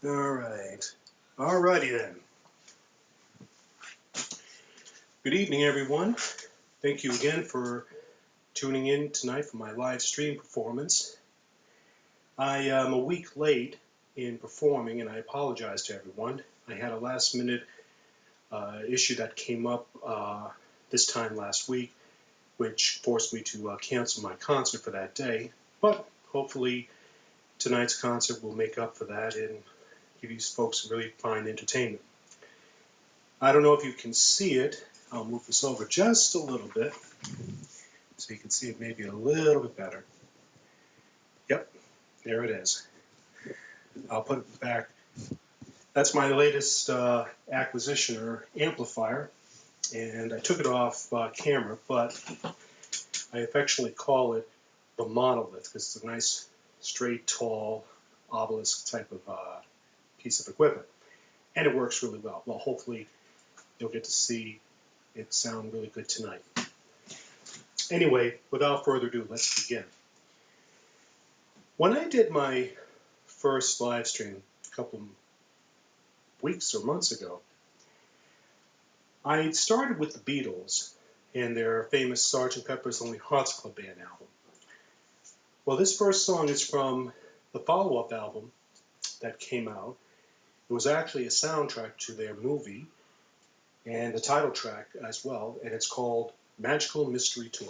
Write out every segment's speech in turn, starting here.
Alright. Alrighty then. Good evening, everyone. Thank you again for tuning in tonight for my live stream performance. I am a week late in performing, and I apologize to everyone. I had a last-minute issue that came up this time last week, which forced me to cancel my concert for that day. But hopefully tonight's concert will make up for that and give you folks some really fine entertainment. I don't know if you can see it. I'll move this over just a little bit so you can see it maybe a little bit better. Yep, there it is. I'll put it back. That's my latest acquisition or amplifier, and I took it off camera, but I affectionately call it the monolith because it's a nice, straight, tall, obelisk type of piece of equipment, and it works really well. Well, hopefully you'll get to see it sound really good tonight. Anyway, without further ado, let's begin. When I did my first live stream a couple weeks or months ago, I started with the Beatles and their famous Sgt. Pepper's Lonely Hearts Club Band album. Well, this first song is from the follow-up album that came out. It was actually a soundtrack to their movie and the title track as well, and it's called Magical Mystery Tour.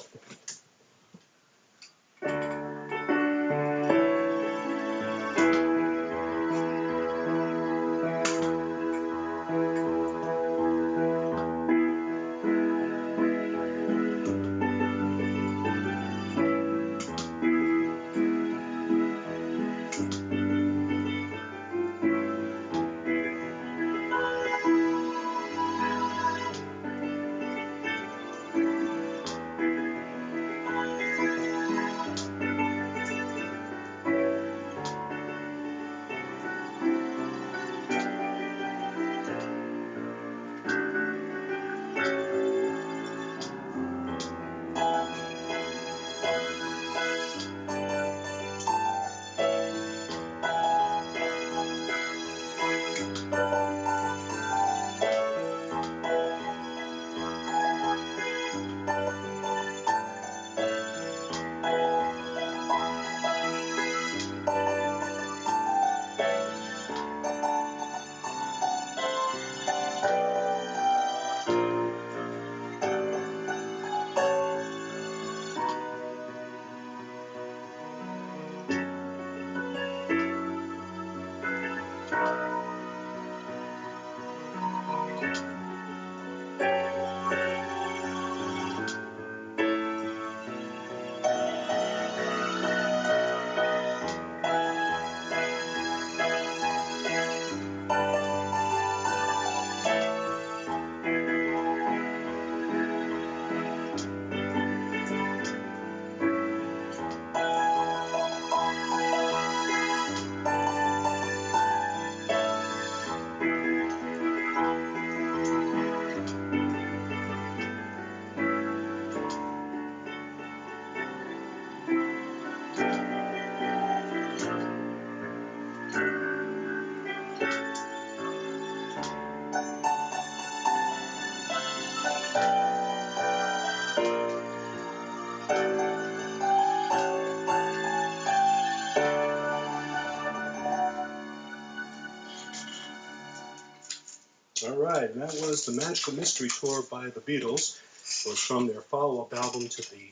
Alright, and that was the Magical Mystery Tour by the Beatles. It was from their follow-up album to the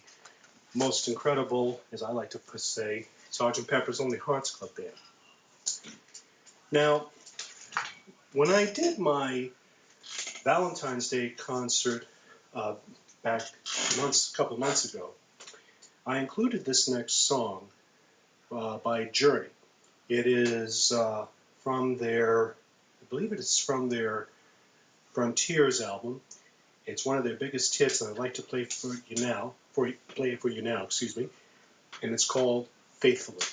most incredible, as I like to say, Sgt. Pepper's Lonely Hearts Club Band. Now, when I did my Valentine's Day concert back a couple months ago, I included this next song by Journey. It is from their, I believe it is from their Frontiers album. It's one of their biggest hits, and I'd like to play for you now. Play it for you now, excuse me. And it's called Faithfully.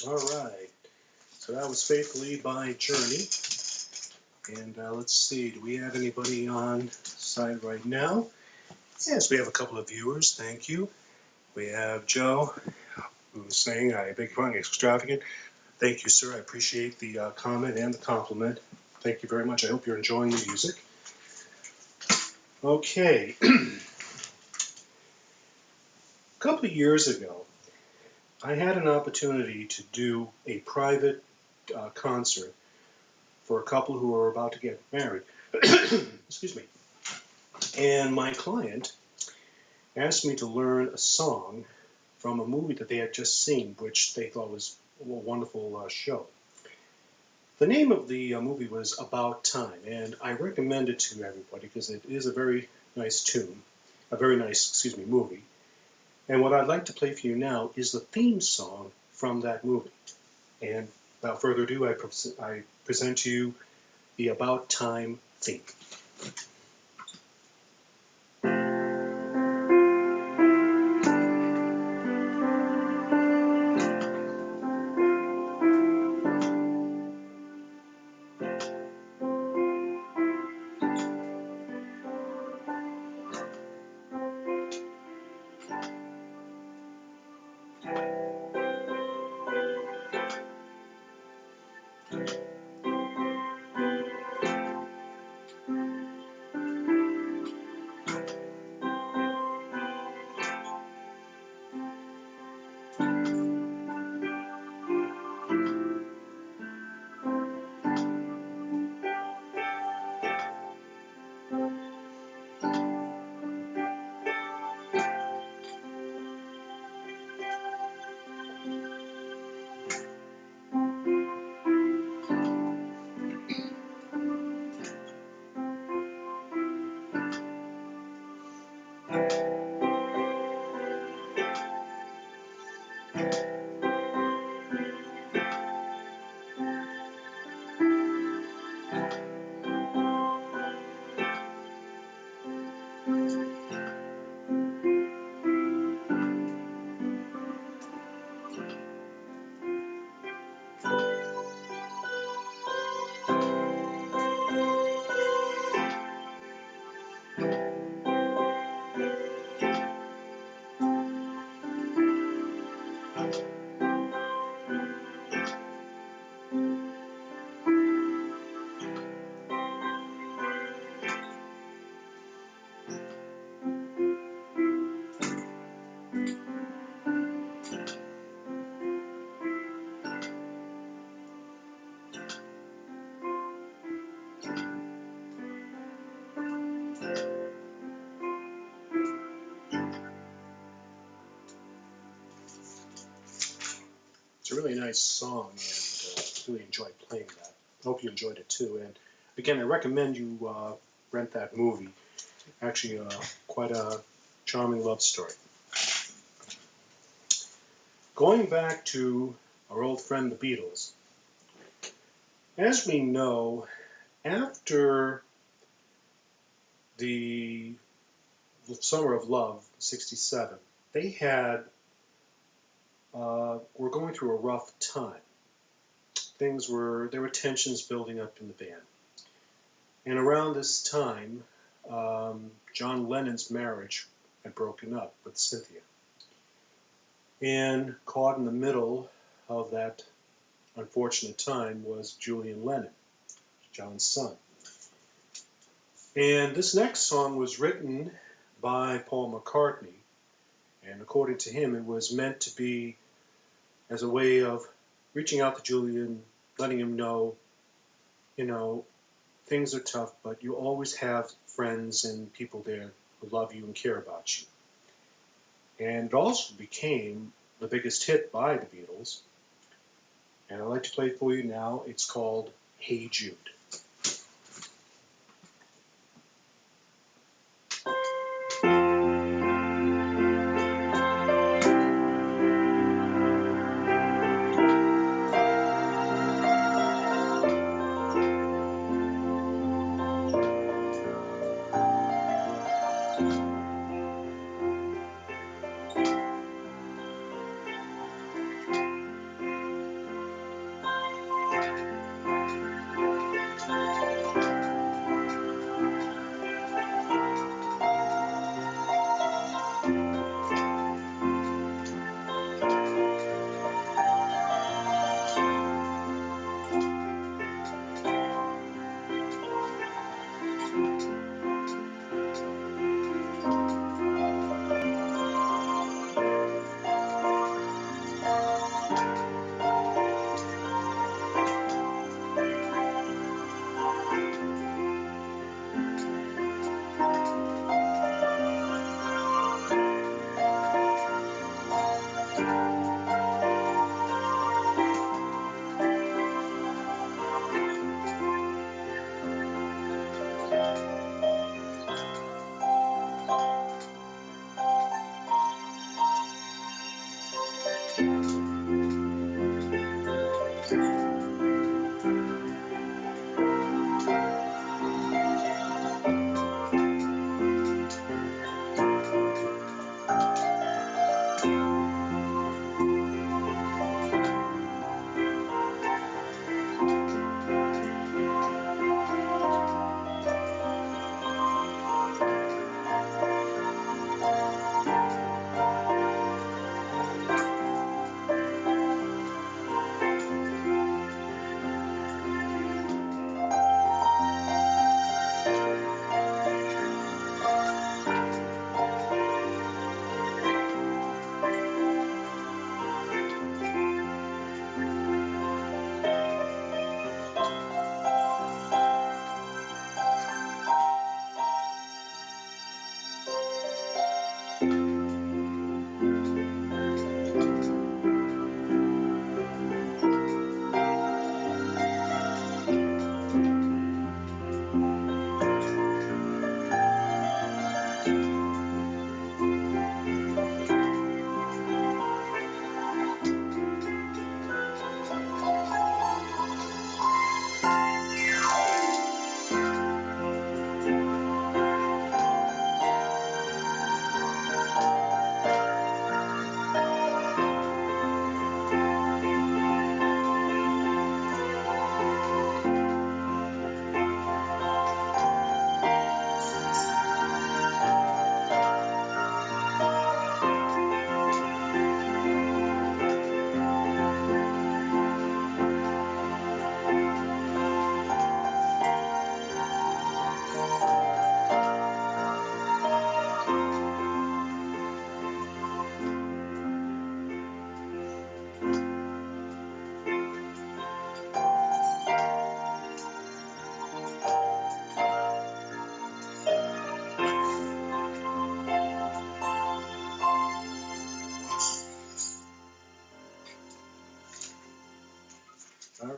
All right, so that was Faithfully by Journey. And let's see, do we have anybody on side right now? Yes, we have a couple of viewers, thank you. We have Joe, who's saying, I beg your pardon, extravagant. Thank you, sir, I appreciate the comment and the compliment. Thank you very much, I hope you're enjoying the music. Okay, a couple of years ago, I had an opportunity to do a private concert for a couple who were about to get married. Excuse me. And my client asked me to learn a song from a movie that they had just seen, which they thought was a wonderful show. The name of the movie was About Time, and I recommend it to everybody because it is a very nice tune, a very nice, movie. And what I'd like to play for you now is the theme song from that movie. And without further ado, I present to you the About Time theme. It's a really nice song, and really enjoyed playing that. I hope you enjoyed it too. And again, I recommend you rent that movie. Actually, quite a charming love story. Going back to our old friend the Beatles, as we know, after the Summer of Love, '67, they were going through a rough time. There were tensions building up in the band. And around this time, John Lennon's marriage had broken up with Cynthia. And caught in the middle of that unfortunate time was Julian Lennon, John's son. And this next song was written by Paul McCartney, and according to him, it was meant to be as a way of reaching out to Julian, letting him know, things are tough, but you always have friends and people there who love you and care about you. And it also became the biggest hit by the Beatles, and I'd like to play it for you now. It's called Hey Jude.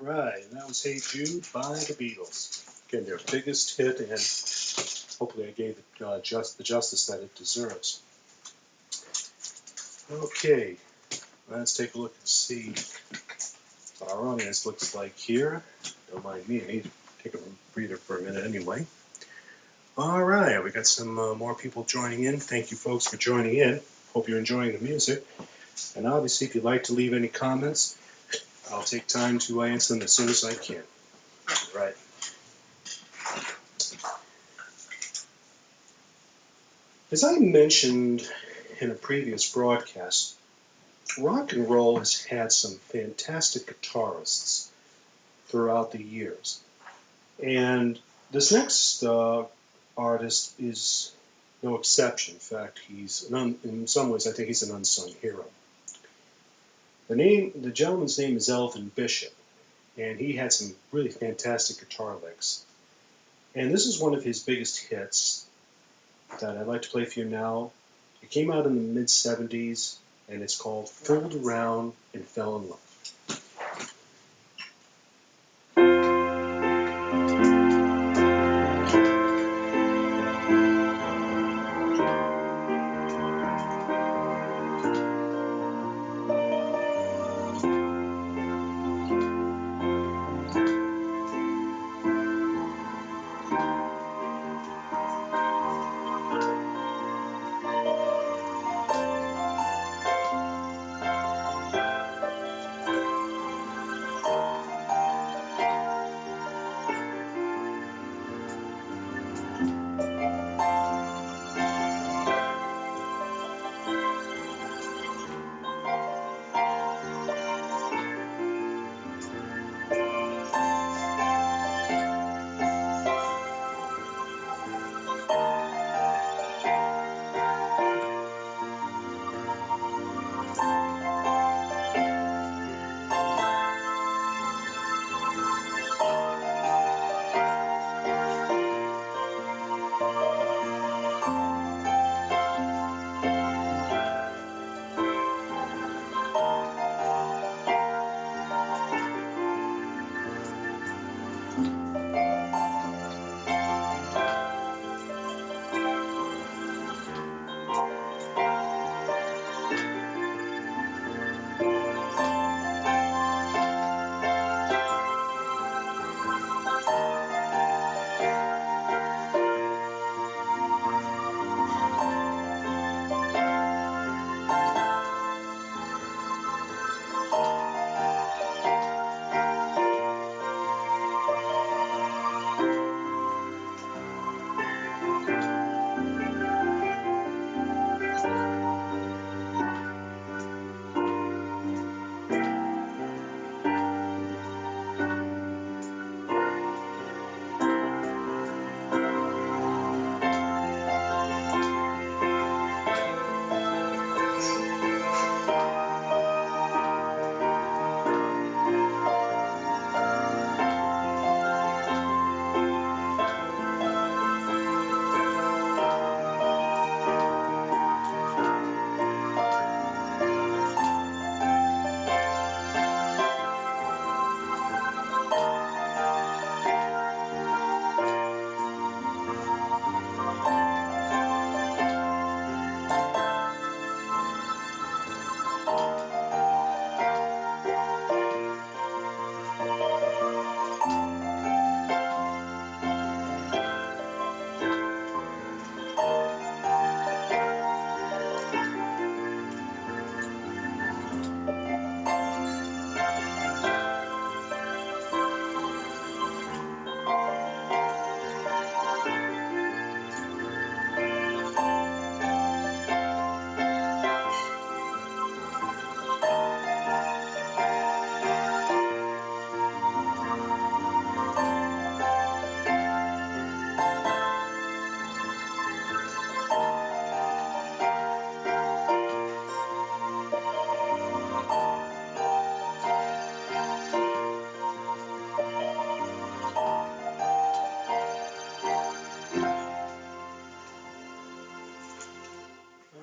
Alright, and that was Hey Jude by the Beatles. Again, their biggest hit, and hopefully I gave it just the justice that it deserves. Okay, let's take a look and see what our audience looks like here. Don't mind me, I need to take a breather for a minute anyway. Alright, we got some more people joining in. Thank you folks for joining in. Hope you're enjoying the music. And obviously, if you'd like to leave any comments, I'll take time to answer them as soon as I can. Right. As I mentioned in a previous broadcast, rock and roll has had some fantastic guitarists throughout the years. And this next artist is no exception. In fact, in some ways, I think he's an unsung hero. The gentleman's name is Elvin Bishop, and he had some really fantastic guitar licks. And this is one of his biggest hits that I'd like to play for you now. It came out in the mid-70s, and it's called Fooled Around and Fell in Love.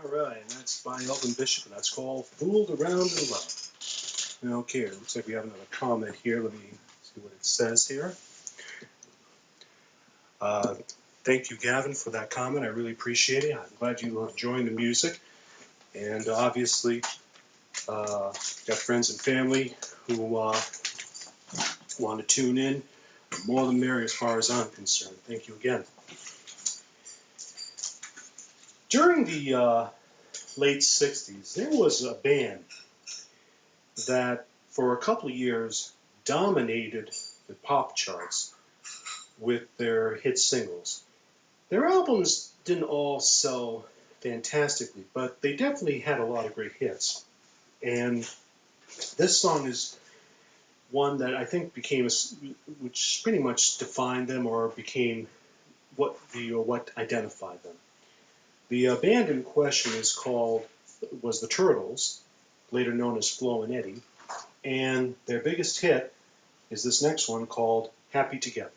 Alright, and that's by Elvin Bishop, and that's called Fooled Around in Love. Okay, it looks like we have another comment here. Let me see what it says here. Thank you, Gavin, for that comment. I really appreciate it. I'm glad you are enjoying the music. And obviously, got friends and family who want to tune in. More than merry as far as I'm concerned. Thank you again. During the late 60s, there was a band that for a couple of years dominated the pop charts with their hit singles. Their albums didn't all sell fantastically, but they definitely had a lot of great hits. And this song is one that I think became, which pretty much defined them or became what identified them. The band in question was the Turtles, later known as Flo and Eddie, and their biggest hit is this next one called Happy Together.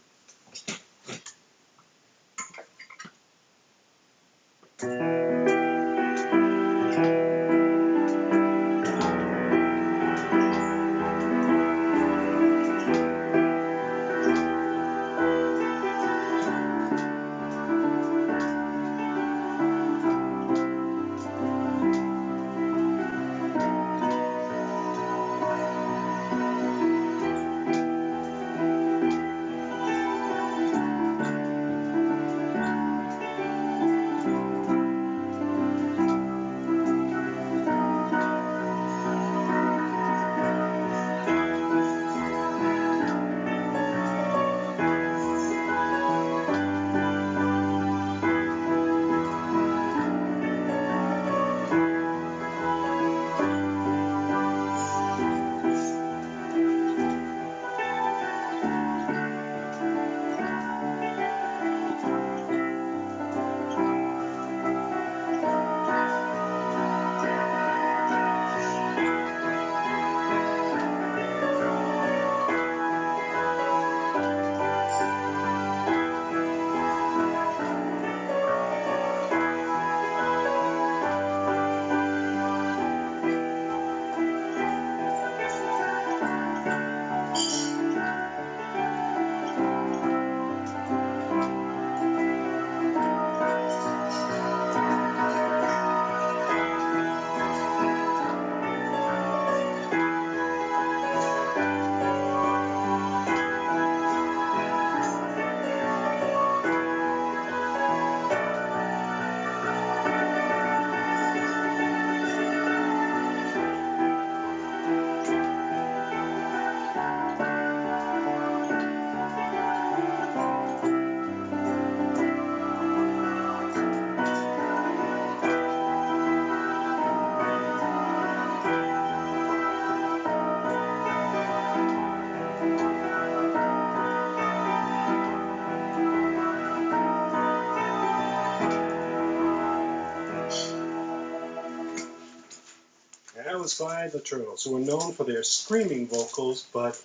That was by the Turtles, who were known for their screaming vocals, but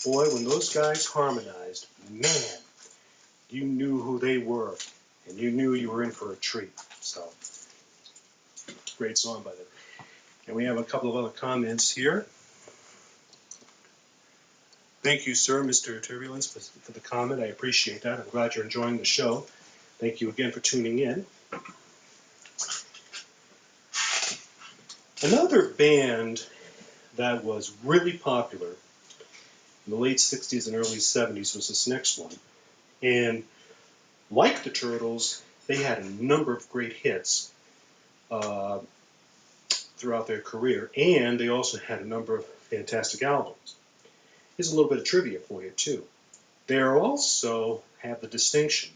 boy, when those guys harmonized, man, you knew who they were, and you knew you were in for a treat. So, great song by them. And we have a couple of other comments here. Thank you, sir, Mr. Turbulence, for the comment. I appreciate that. I'm glad you're enjoying the show. Thank you again for tuning in. Another band that was really popular in the late 60s and early 70s was this next one. And like the Turtles, they had a number of great hits throughout their career, and they also had a number of fantastic albums. Here's a little bit of trivia for you, too. They also have the distinction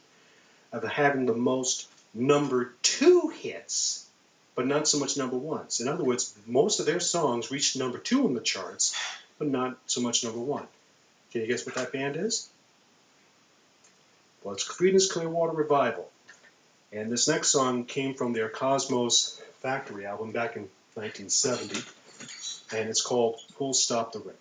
of having the most number 2 hits, but not so much number 1s. In other words, most of their songs reached number 2 in the charts, but not so much number 1. Can you guess what that band is? Well, it's Creedence Clearwater Revival. And this next song came from their Cosmos Factory album back in 1970, and it's called Full Stop the Rain.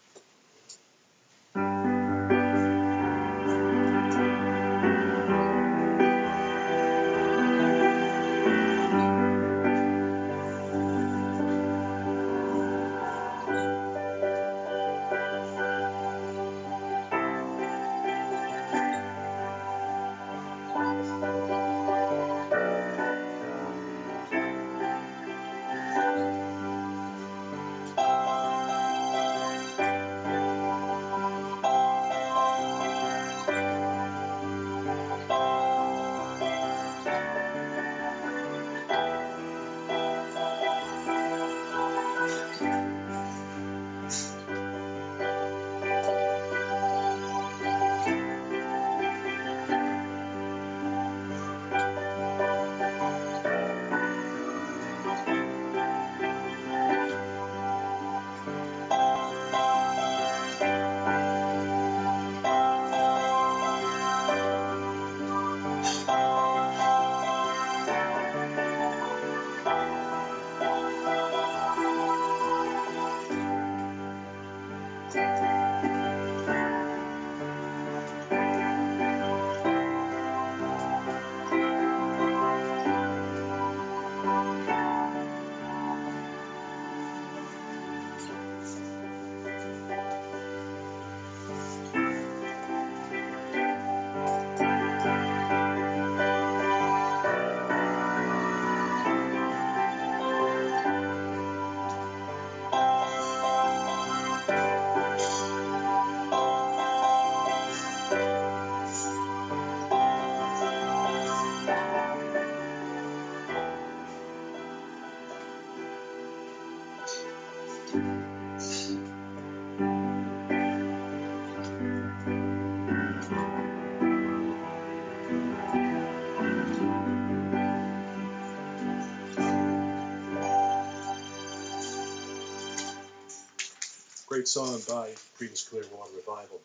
Great song by Creedence Clearwater Revival.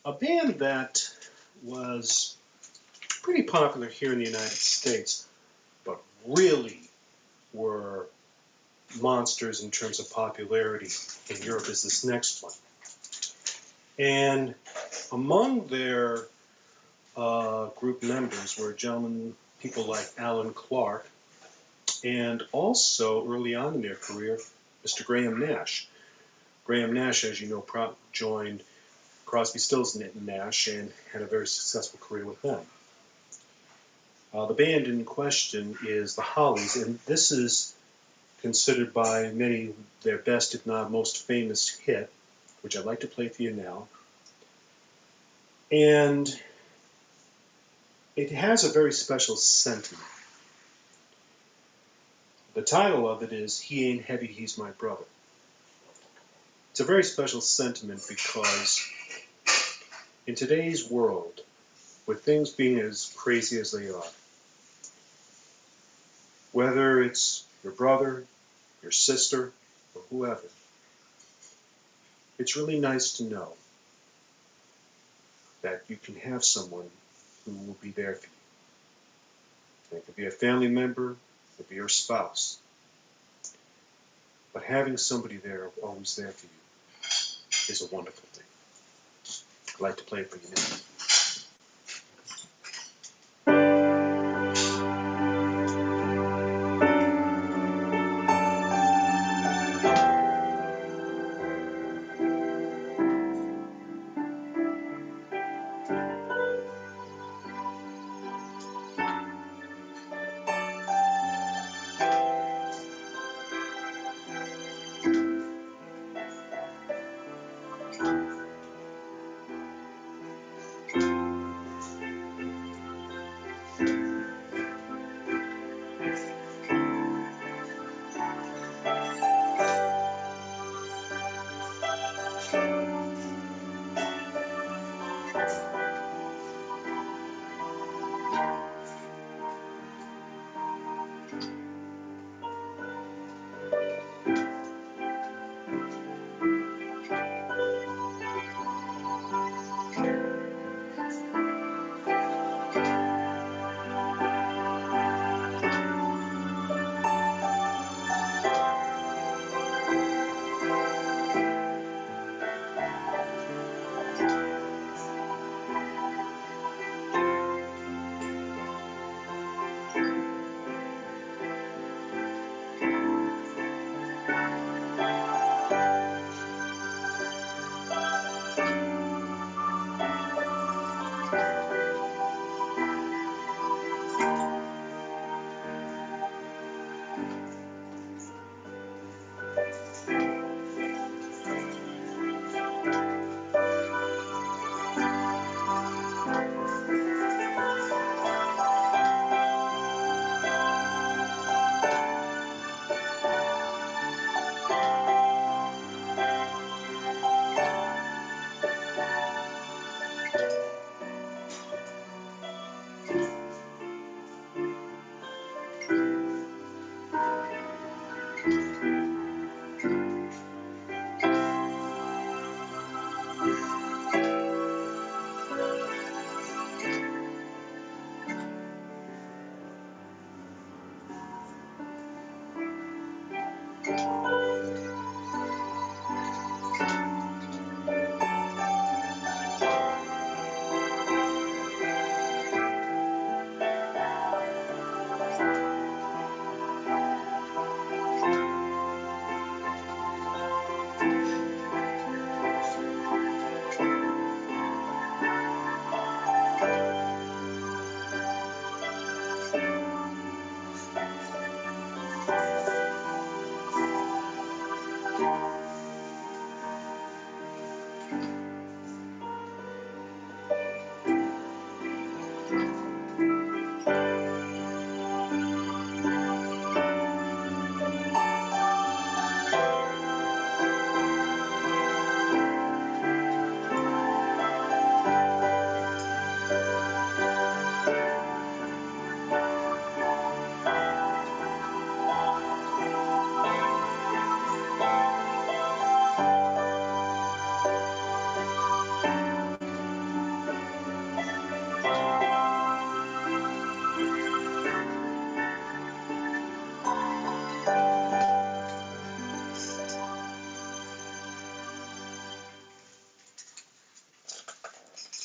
A band that was pretty popular here in the United States, but really were monsters in terms of popularity in Europe is this next one. And among their group members were people like Alan Clark, and also early on in their career, Mr. Graham Nash. Graham Nash, as you know, joined Crosby, Stills, Nash and had a very successful career with them. The band in question is the Hollies, and this is considered by many their best, if not most famous hit, which I'd like to play for you now. And it has a very special sentiment. The title of it is He Ain't Heavy, He's My Brother. It's a very special sentiment because in today's world, with things being as crazy as they are, whether it's your brother, your sister, or whoever, it's really nice to know that you can have someone who will be there for you. And it could be a family member, it could be your spouse. But having somebody there, always there for you, is a wonderful thing. I'd like to play it for you now.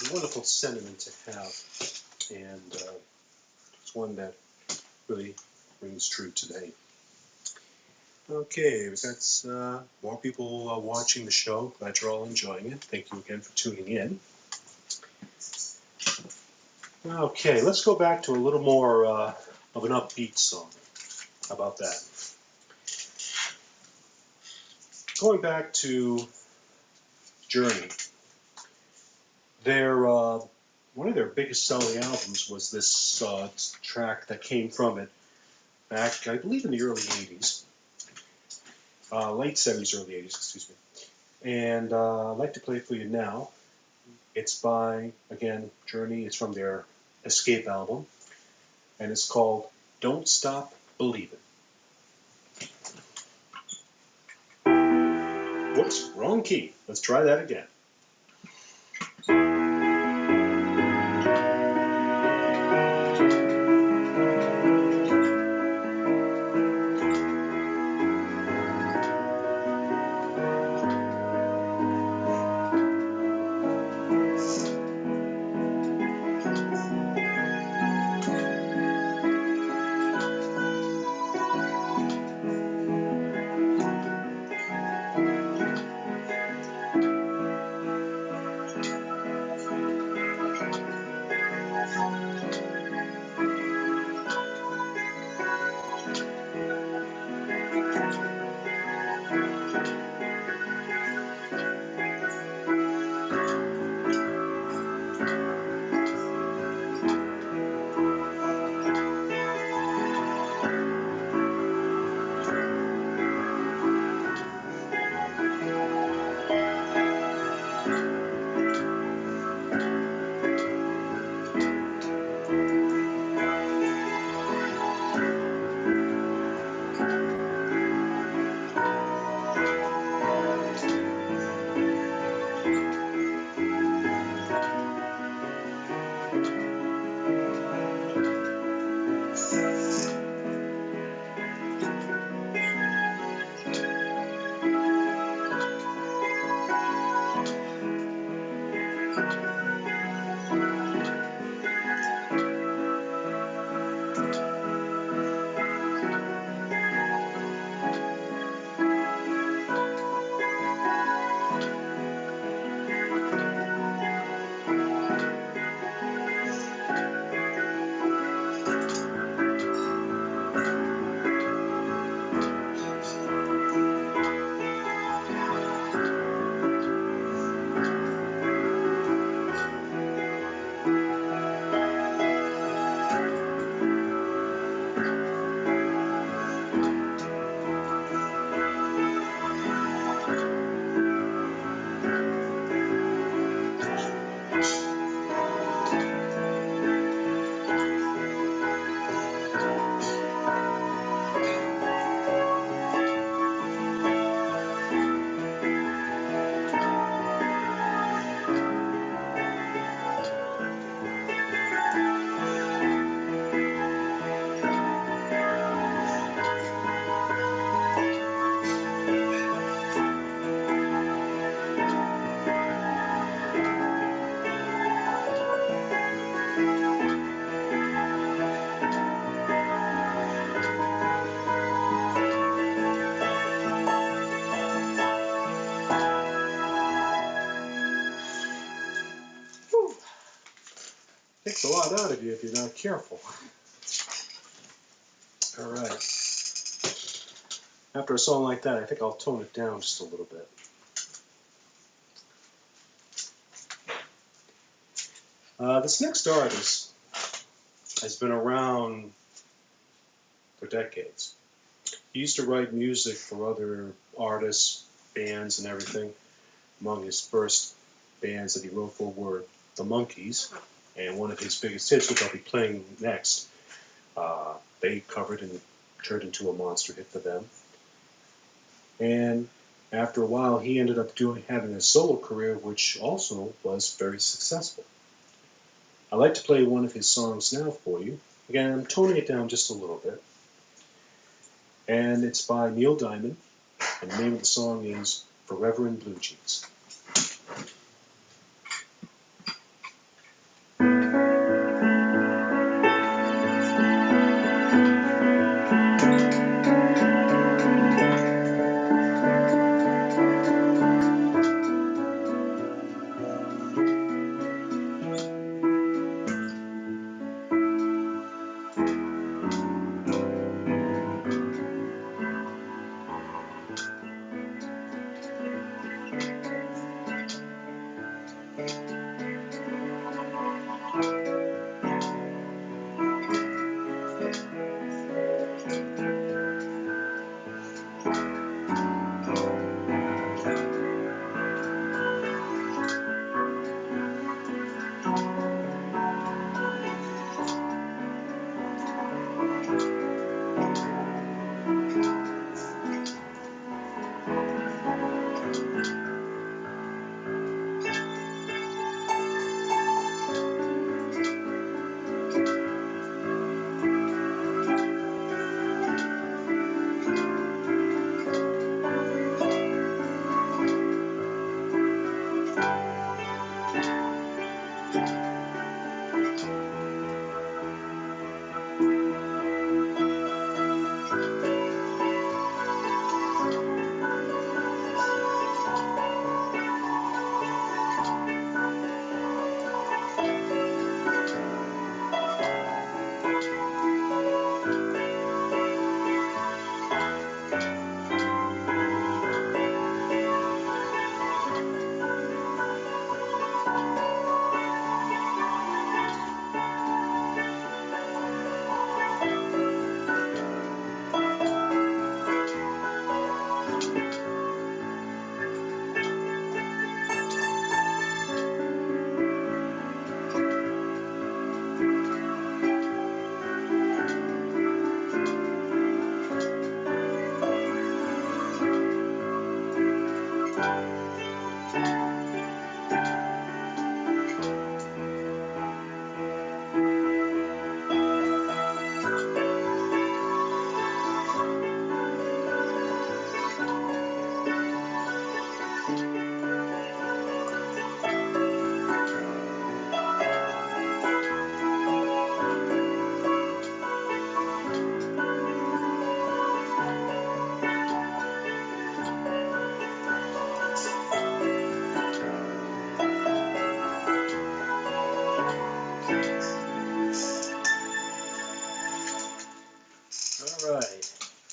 a wonderful sentiment to have, and it's one that really rings true today. Okay, we've got more people watching the show. Glad you're all enjoying it. Thank you again for tuning in. Okay, let's go back to a little more of an upbeat song. How about that? Going back to Journey, one of their biggest selling albums was this track that came from it back, I believe, in the early 80s. Late 70s, early 80s, excuse me. And I'd like to play it for you now. It's by, again, Journey. It's from their Escape album. And it's called Don't Stop Believin'. Whoops, wrong key. Let's try that again. Takes a lot out of you if you're not careful. All right. After a song like that, I think I'll tone it down just a little bit. This next artist has been around for decades. He used to write music for other artists, bands, and everything. Among his first bands that he wrote for were the Monkees, and one of his biggest hits, which I'll be playing next, they covered and turned into a monster hit for them. And after a while, he ended up having a solo career, which also was very successful. I'd like to play one of his songs now for you. Again, I'm toning it down just a little bit. And it's by Neil Diamond, and the name of the song is Forever in Blue Jeans.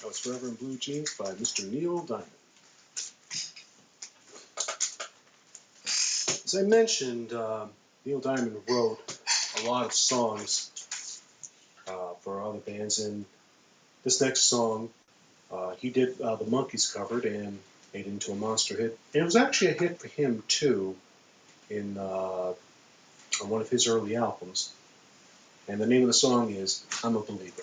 That was Forever in Blue Jeans by Mr. Neil Diamond. As I mentioned, Neil Diamond wrote a lot of songs for other bands, and this next song he did the Monkees covered and made it into a monster hit. And it was actually a hit for him too in on one of his early albums. And the name of the song is I'm a Believer.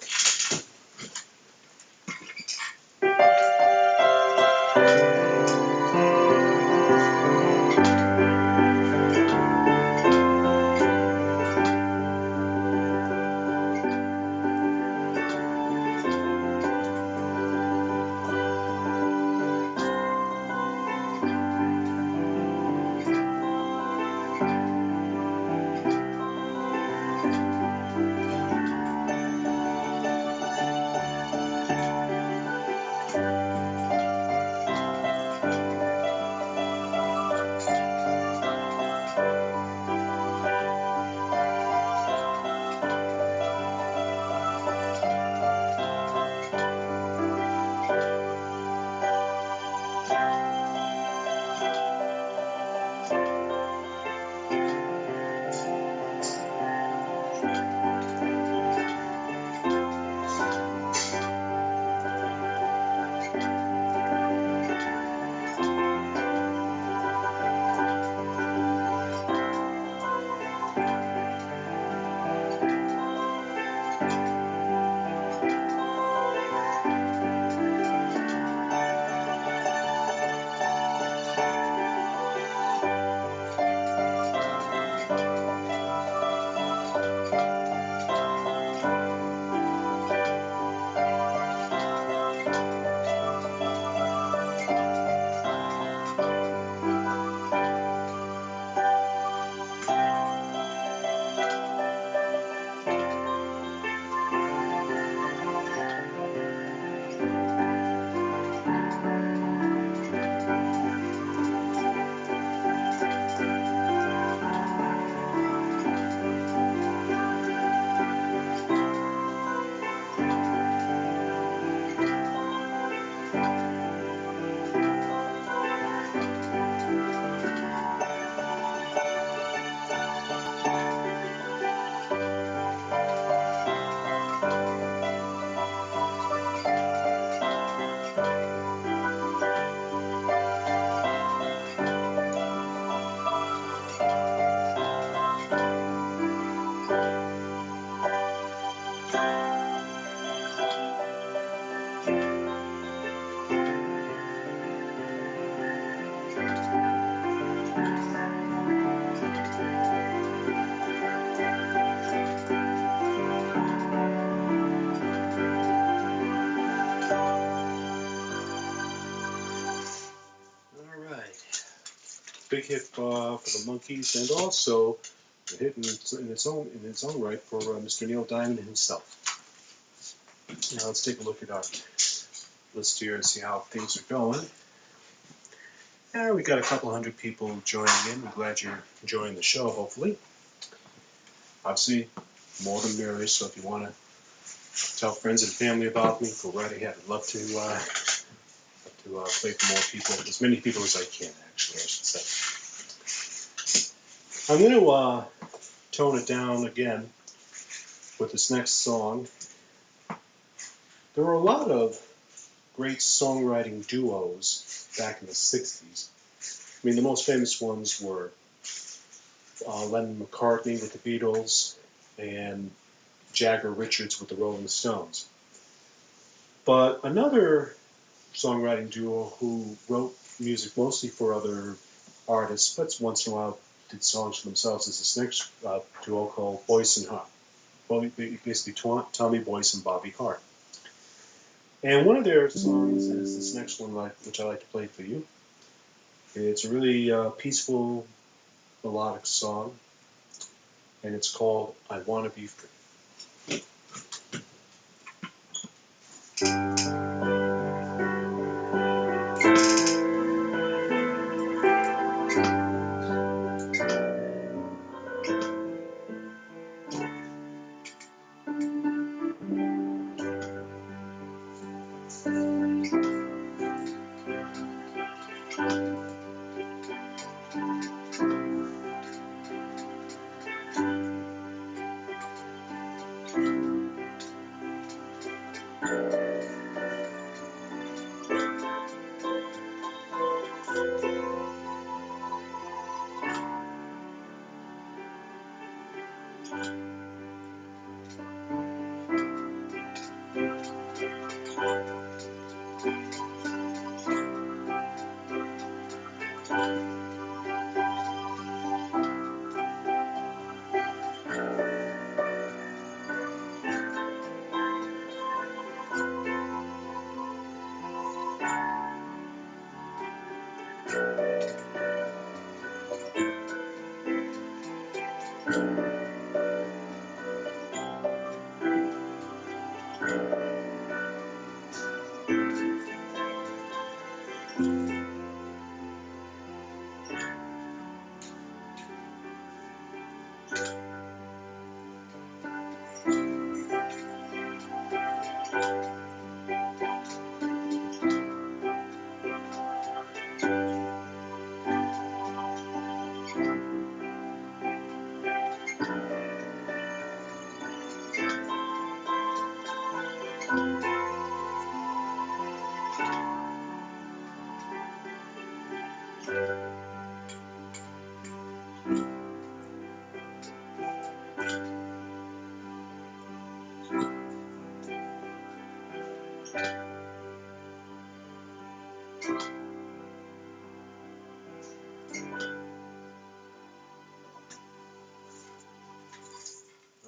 Big hit for the Monkees, and also a hit in its own right for Mr. Neil Diamond himself. Now let's take a look at our list here and see how things are going. Yeah, we got a couple hundred people joining in. We're glad you're enjoying the show, hopefully. Obviously, more than merrier, so if you want to tell friends and family about me, go right ahead. I'd love to play for more people, as many people as I can, actually, I should say. I'm going to tone it down again with this next song. There were a lot of great songwriting duos back in the 60s. I mean, the most famous ones were Lennon McCartney with the Beatles and Jagger Richards with the Rolling Stones. But another songwriting duo who wrote music mostly for other artists, but once in a while did songs for themselves, is this next duo called Boyce and Hart. Well, basically Tommy Boyce and Bobby Hart. And one of their songs is this next one, which I like to play for you. It's a really peaceful, melodic song, and it's called I Wanna Be Free.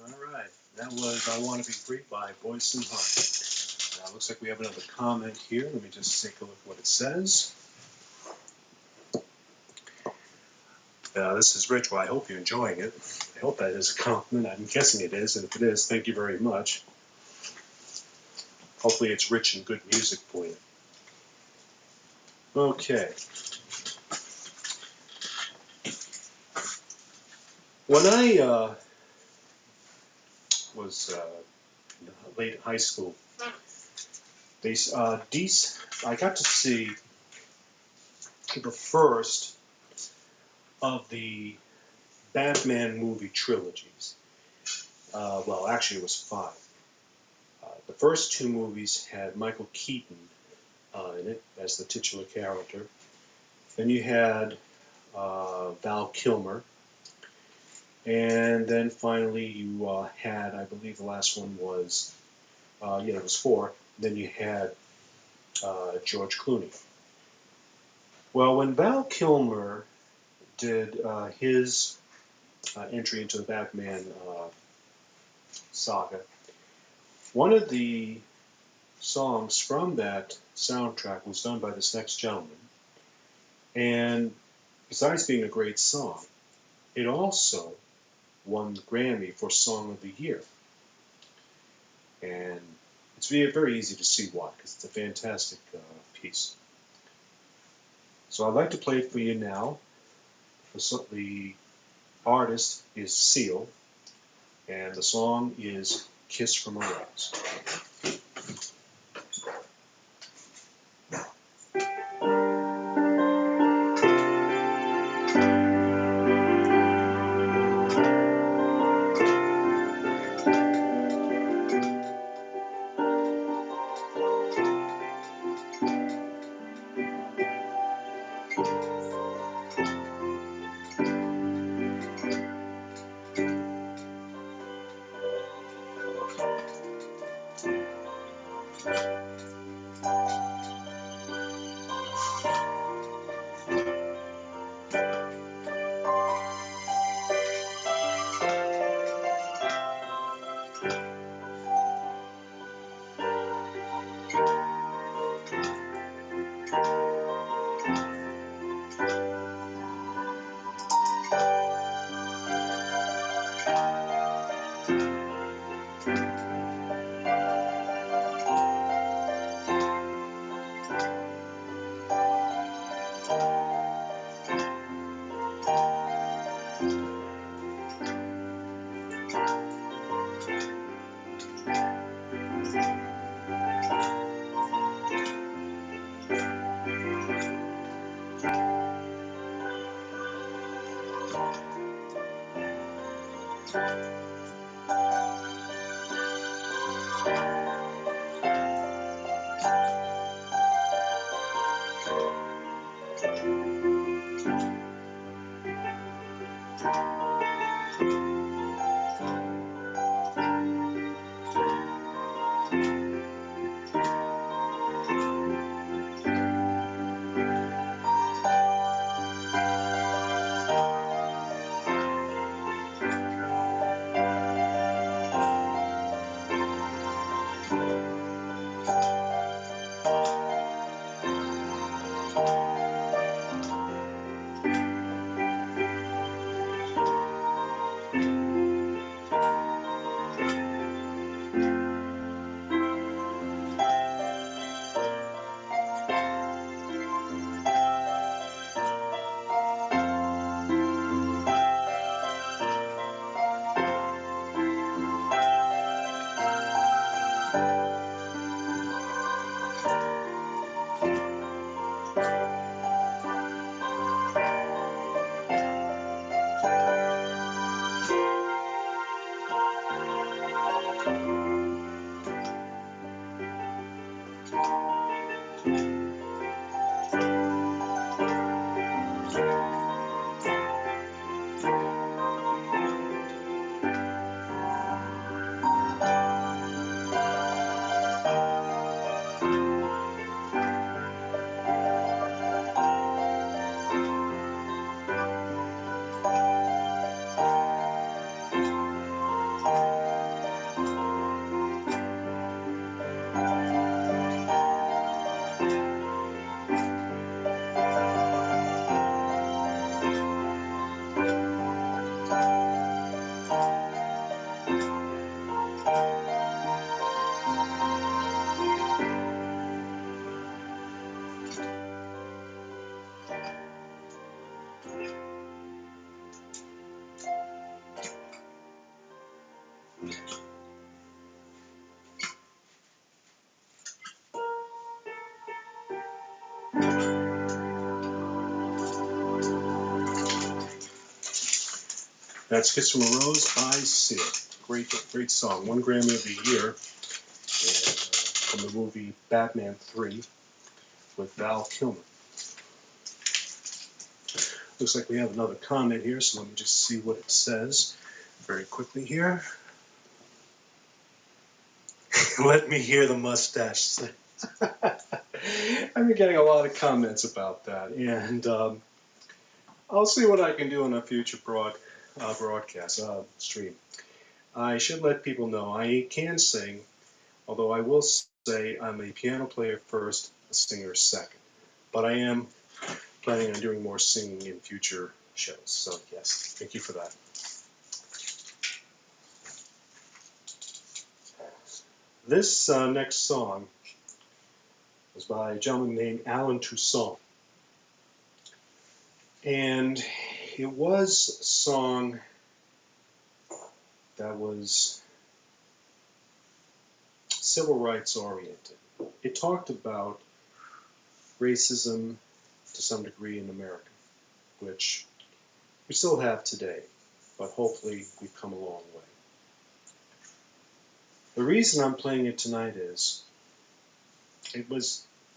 Alright, that was I Want to Be Free by Voice and Heart. Looks like we have another comment here. Let me just take a look at what it says. This is Rich. Well, I hope you're enjoying it. I hope that is a compliment. I'm guessing it is, and if it is, thank you very much. Hopefully it's rich and good music for you. Okay. When I was late high school, I got to see the first of the Batman movie trilogies. Well, actually it was 5. The first 2 movies had Michael Keaton in it as the titular character. Then you had Val Kilmer. And then finally you had, I believe the last one was, it was 4. Then you had George Clooney. Well, when Val Kilmer did his entry into the Batman saga, one of the songs from that soundtrack was done by this next gentleman. And besides being a great song, it also won the Grammy for Song of the Year. And it's very easy to see why, because it's a fantastic piece. So I'd like to play it for you now. The artist is Seal, and the song is Kiss from a Rose. That's Kiss from a Rose by Sid. Great song. Won Grammy of the Year, and, from the movie Batman 3 with Val Kilmer. Looks like we have another comment here, so let me just see what it says very quickly here. Let me hear the mustache. I've been getting a lot of comments about that, and I'll see what I can do in a future broadcast stream. I should let people know I can sing, although I will say I'm a piano player first, a singer second. But I am planning on doing more singing in future shows. So yes, thank you for that. This next song was by a gentleman named Alan Toussaint. And it was a song that was civil rights oriented. It talked about racism to some degree in America, which we still have today, but hopefully we've come a long way. The reason I'm playing it tonight is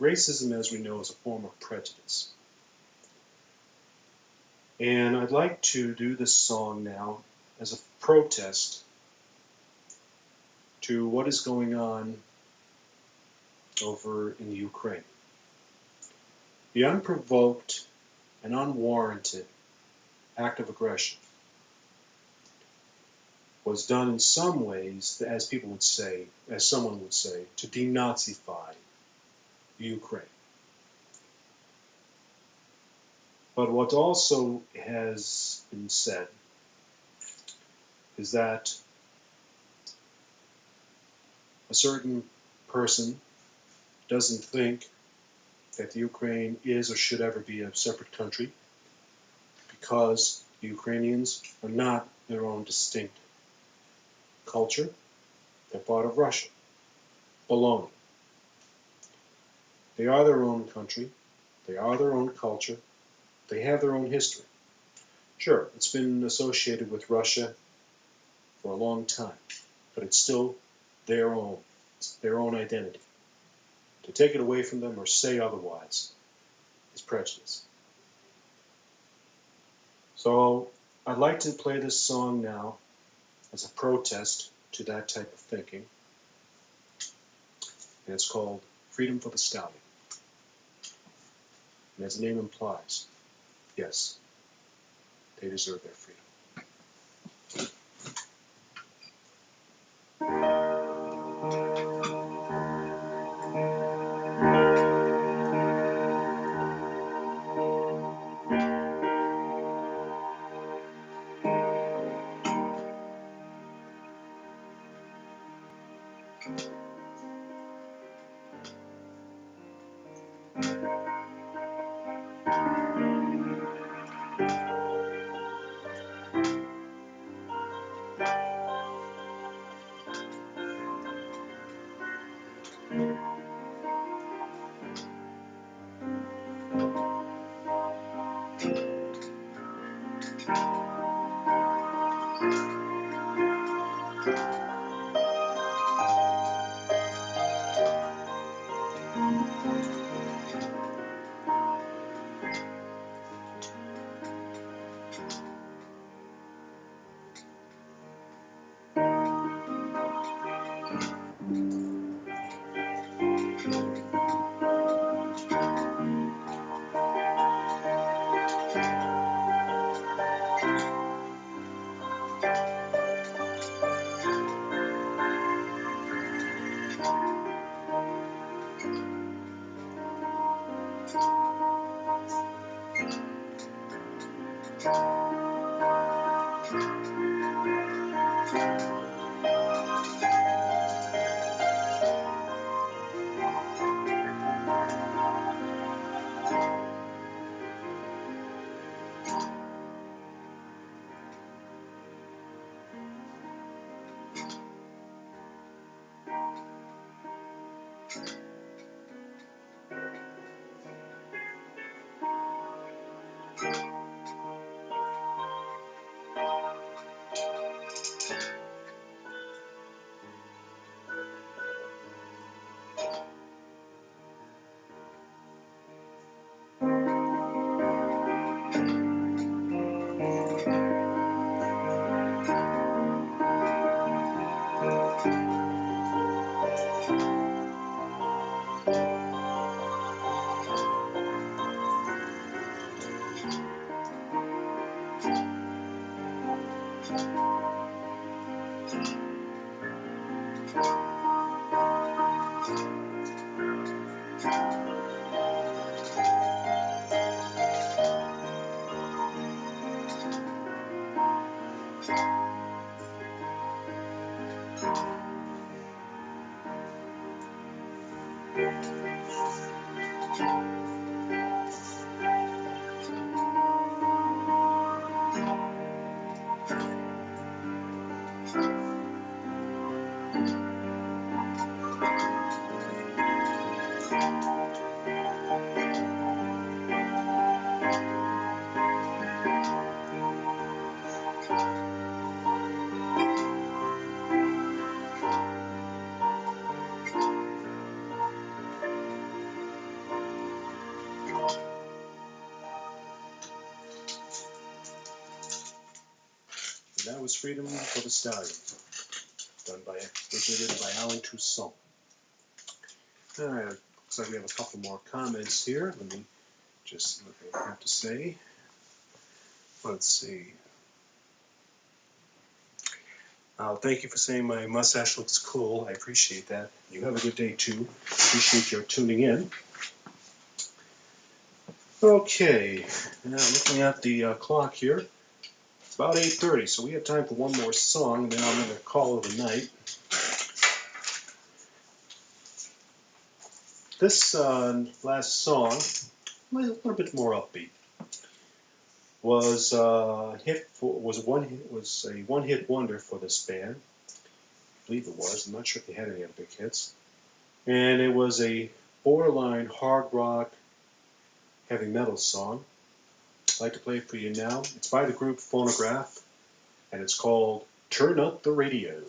racism, as we know, is a form of prejudice. And I'd like to do this song now as a protest to what is going on over in the Ukraine. The unprovoked and unwarranted act of aggression was done in some ways, as people would say, as someone would say, to denazify the Ukraine. But what also has been said is that a certain person doesn't think that the Ukraine is or should ever be a separate country because the Ukrainians are not their own distinct culture. They're part of Russia. Baloney. They are their own country. They are their own culture. They have their own history. Sure, it's been associated with Russia for a long time, but it's still their own. It's their own identity. To take it away from them or say otherwise is prejudice. So I'd like to play this song now as a protest to that type of thinking. And it's called Freedom for the Stallion. And as the name implies, yes, they deserve their freedom. And that was Freedom for the Stallion, originally written by Alan Toussaint. All right, looks like we have a couple more comments here. Let me just see what they have to say. Let's see. Thank you for saying my mustache looks cool. I appreciate that. You have a good day too. Appreciate your tuning in. Okay, now looking at the clock here, it's about 8:30, so we have time for one more song, and then I'm going to call it a night. This last song, a little bit more upbeat, was a one-hit wonder for this band. I believe it was. I'm not sure if they had any other big hits. And it was a borderline hard rock, heavy metal song. I'd like to play it for you now. It's by the group Phonograph, and it's called Turn Up the Radio.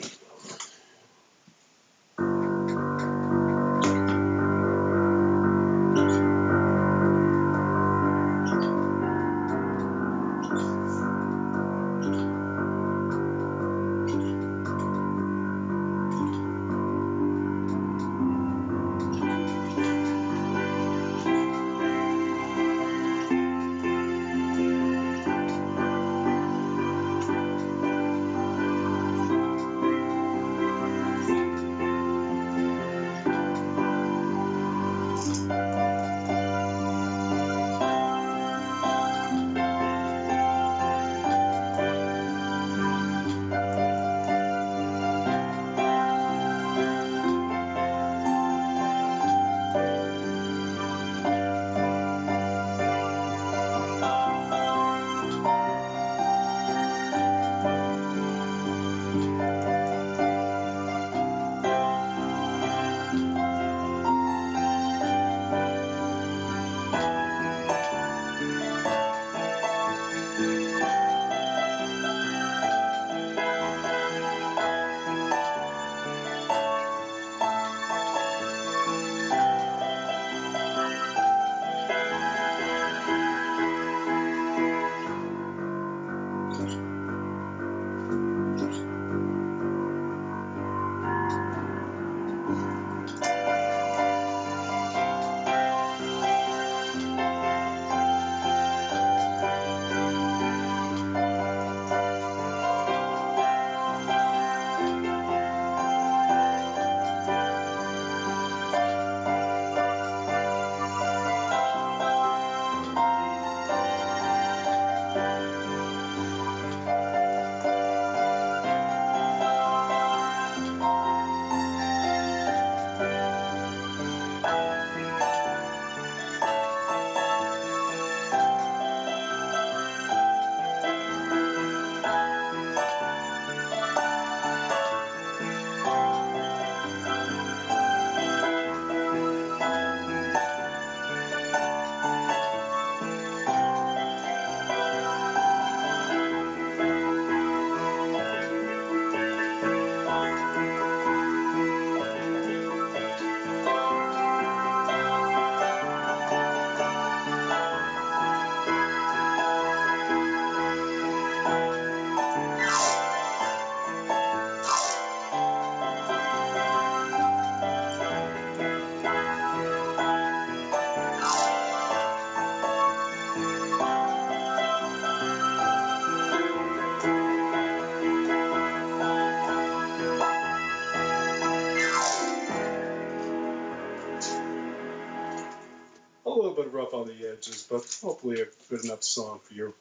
a little bit rough on the edges, but hopefully a good enough song for your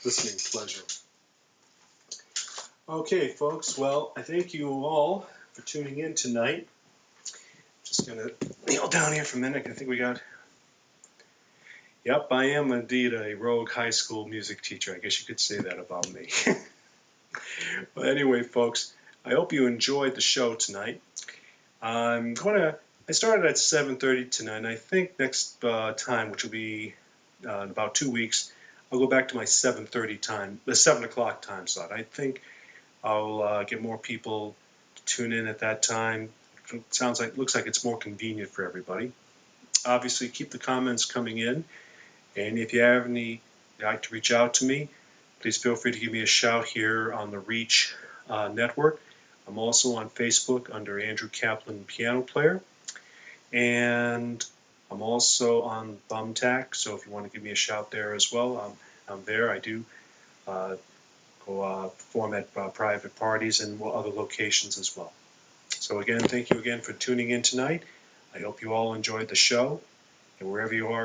listening pleasure. Okay, folks, well, I thank you all for tuning in tonight. Just going to kneel down here for a minute. I think we got... Yep, I am indeed a rogue high school music teacher. I guess you could say that about me. But anyway, folks, I hope you enjoyed the show tonight. I started at 7:30 tonight, and I think next time, which will be in about 2 weeks, I'll go back to my 7:30 time, the 7 o'clock time slot. I think I'll get more people to tune in at that time. Looks like it's more convenient for everybody. Obviously, keep the comments coming in, and if you have any, like to reach out to me, please feel free to give me a shout here on the Reach network. I'm also on Facebook under Andrew Kaplan Piano Player, and I'm also on Thumbtack, so if you want to give me a shout there as well, I'm there. I do perform at private parties and other locations as well. So again, thank you again for tuning in tonight. I hope you all enjoyed the show, and wherever you are,